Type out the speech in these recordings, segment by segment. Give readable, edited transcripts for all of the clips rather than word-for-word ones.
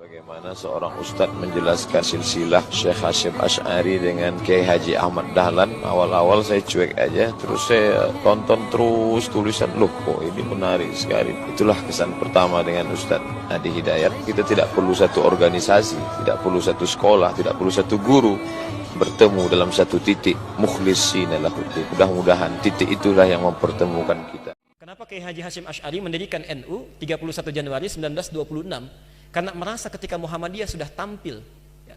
Bagaimana seorang ustadz menjelaskan silsilah Syekh Hasyim Asy'ari dengan Kiai Haji Ahmad Dahlan. Awal-awal saya cuek aja, terus saya tonton terus tulisan, loh kok ini menarik sekali. Itulah kesan pertama dengan Ustadz Adi Hidayat. Kita tidak perlu satu organisasi, tidak perlu satu sekolah, tidak perlu satu guru, bertemu dalam satu titik, mukhlishina lahuddin. Mudah-mudahan titik itulah yang mempertemukan kita. Kenapa Kiai Haji Hasyim Asy'ari mendirikan NU 31 Januari 1926? Karena merasa ketika Muhammadiyah sudah tampil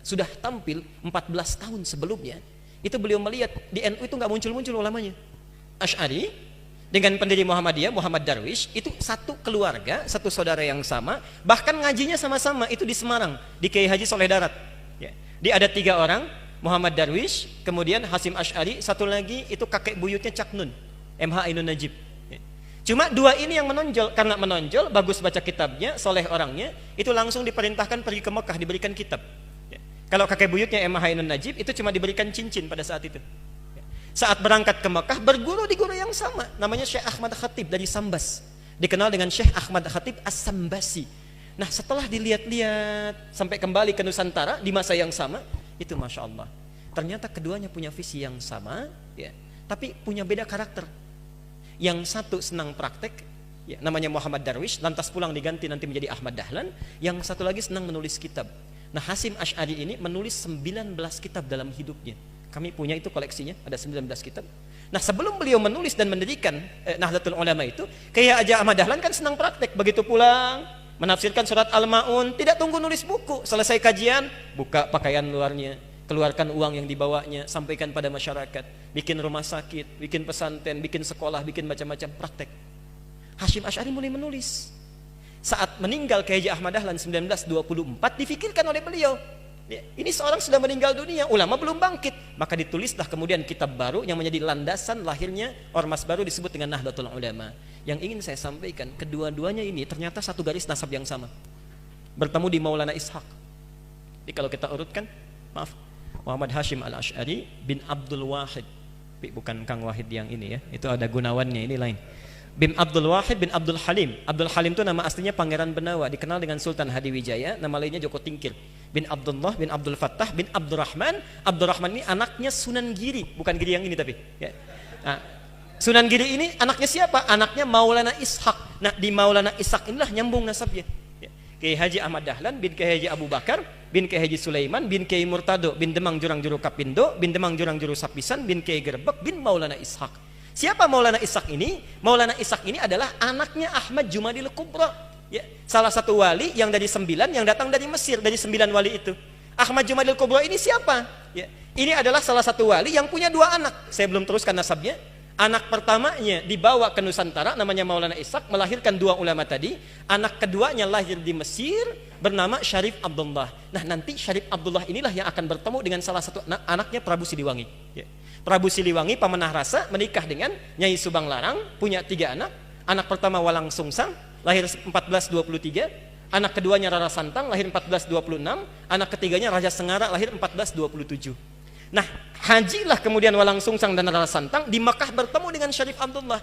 14 tahun sebelumnya, itu beliau melihat di NU itu nggak muncul-muncul ulamanya. Asy'ari dengan pendiri Muhammadiyah, Muhammad Darwish, itu satu keluarga, satu saudara yang sama, bahkan ngajinya sama-sama itu di Semarang, di Kiai Haji Soleh Darat. Ya. Dia ada 3 orang, Muhammad Darwish, kemudian Hasyim Asy'ari, satu lagi itu kakek buyutnya Cak Nun, MH Ainun Najib. Cuma 2 ini yang menonjol, karena menonjol, bagus baca kitabnya, soleh orangnya, itu langsung diperintahkan pergi ke Mekah diberikan kitab. Ya. Kalau kakek buyutnya MH Ainun Najib itu cuma diberikan cincin pada saat itu. Ya. Saat berangkat ke Mekah berguru di guru yang sama, namanya Syekh Ahmad Khatib dari Sambas, dikenal dengan Syekh Ahmad Khatib As-Sambasi. Nah setelah dilihat-lihat sampai kembali ke Nusantara di masa yang sama, itu Masya Allah, ternyata keduanya punya visi yang sama, ya, tapi punya beda karakter. Yang satu senang praktek, ya, namanya Muhammad Darwish, lantas pulang diganti nanti menjadi Ahmad Dahlan. Yang satu lagi senang menulis kitab. Nah Hasyim Asy'ari ini menulis 19 kitab dalam hidupnya. Kami punya itu koleksinya, ada 19 kitab. Nah sebelum beliau menulis dan mendirikan Nahdlatul Ulama itu, kayak aja Ahmad Dahlan kan senang praktek. Begitu pulang menafsirkan surat Al-Ma'un, tidak tunggu nulis buku, selesai kajian buka pakaian luarnya, keluarkan uang yang dibawanya, sampaikan pada masyarakat, bikin rumah sakit, bikin pesantren, bikin sekolah, bikin macam-macam praktek. Hasyim Asy'ari mulai menulis. Saat meninggal Kiai Haji Ahmad Dahlan 1924, difikirkan oleh beliau, ya, ini seorang sudah meninggal dunia, ulama belum bangkit, maka ditulislah kemudian kitab baru yang menjadi landasan lahirnya ormas baru disebut dengan Nahdlatul Ulama. Yang ingin saya sampaikan, kedua-duanya ini ternyata satu garis nasab yang sama, bertemu di Maulana Ishaq. Jadi kalau kita urutkan, maaf, Muhammad Hasyim Al-Asy'ari bin Abdul Wahid, bukan Kang Wahid yang ini ya, itu ada Gunawannya, ini lain. Bin Abdul Wahid bin Abdul Halim. Abdul Halim itu nama aslinya Pangeran Benawa, dikenal dengan Sultan Hadiwijaya, nama lainnya Joko Tingkir. Bin Abdullah bin Abdul Fattah bin Abdurrahman. Abdurrahman ini anaknya Sunan Giri, bukan Giri yang ini tapi. Ya. Nah, Sunan Giri ini anaknya siapa? Anaknya Maulana Ishaq. Nah di Maulana Ishaq inilah nyambung nasabnya. Kiai Haji Ahmad Dahlan bin Kiai Haji Abu Bakar bin Kiai Haji Sulaiman bin Kiai Murtado bin Demang Jurang Juru Kapindo bin Demang Jurang Juru Sapisan bin Kiai Gerbek bin Maulana Ishaq. Siapa Maulana Ishaq ini? Maulana Ishaq ini adalah anaknya Ahmad Jumadil Kubra, ya, salah satu wali yang dari 9 yang datang dari Mesir, dari 9 wali itu. Ahmad Jumadil Kubra ini siapa? Ya, ini adalah salah satu wali yang punya 2 anak. Saya belum teruskan nasabnya. Anak pertamanya dibawa ke Nusantara, namanya Maulana Ishaq, melahirkan 2 ulama tadi. Anak keduanya lahir di Mesir, bernama Syarif Abdullah. Nah nanti Syarif Abdullah inilah yang akan bertemu dengan salah satu anaknya Prabu Siliwangi. Ya. Prabu Siliwangi pemenah rasa menikah dengan Nyai Subang Larang, punya 3 anak. Anak pertama Walang Sungsang, lahir 1423. Anak keduanya Rara Santang, lahir 1426. Anak ketiganya Raja Sengara, lahir 1427. Nah, hajilah kemudian Walang Sungsang dan Rara Santang di Mekah bertemu dengan Syarif Abdullah.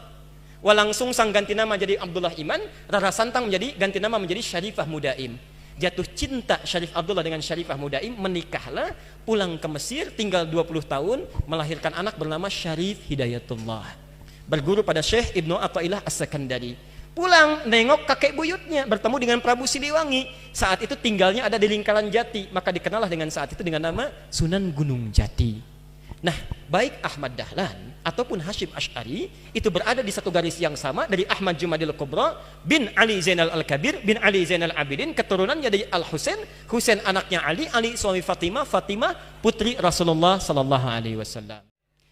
Walang Sungsang ganti nama jadi Abdullah Iman, Rara Santang ganti nama menjadi Syarifah Mudaim. Jatuh cinta Syarif Abdullah dengan Syarifah Mudaim, menikahlah, pulang ke Mesir, tinggal 20 tahun, melahirkan anak bernama Syarif Hidayatullah. Berguru pada Syekh Ibnu Athaillah As-Sakandari. Pulang nengok kakek buyutnya, bertemu dengan Prabu Siliwangi. Saat itu tinggalnya ada di lingkaran Jati, maka dikenallah dengan saat itu dengan nama Sunan Gunung Jati. Nah, baik Ahmad Dahlan ataupun Hasyim Asy'ari itu berada di satu garis yang sama, dari Ahmad Jumadil Kubra bin Ali Zainal Al-Kabir bin Ali Zainal Abidin, keturunannya dari Al-Husain, Husain anaknya Ali, Ali suami Fatimah, Fatimah putri Rasulullah sallallahu alaihi wasallam.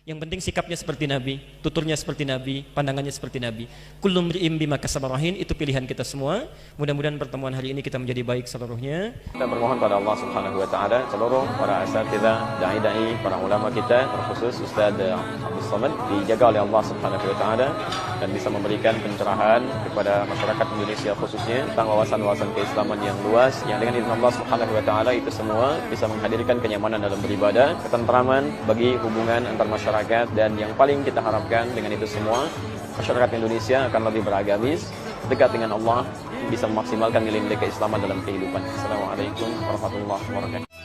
Yang penting sikapnya seperti Nabi, tuturnya seperti Nabi, pandangannya seperti Nabi. Kullu mri'in bima kasaba rahin, itu pilihan kita semua. Mudah-mudahan pertemuan hari ini kita menjadi baik seluruhnya. Kita bermohon pada Allah Subhanahu wa taala, seluruh para asatidzah, dai-dai, para ulama kita, terkhusus Ustaz Abdul Somad, dijaga oleh Allah Subhanahu wa taala dan bisa memberikan pencerahan kepada masyarakat Indonesia khususnya tentang wawasan-wawasan keislaman yang luas, yang dengan izin Allah Subhanahu wa taala itu semua bisa menghadirkan kenyamanan dalam beribadah, ketentraman bagi hubungan antar masyarakat, dan yang paling kita harapkan dengan itu semua, masyarakat Indonesia akan lebih beragamis, dekat dengan Allah, bisa memaksimalkan nilai-nilai keislaman dalam kehidupan. Assalamualaikum warahmatullahi wabarakatuh.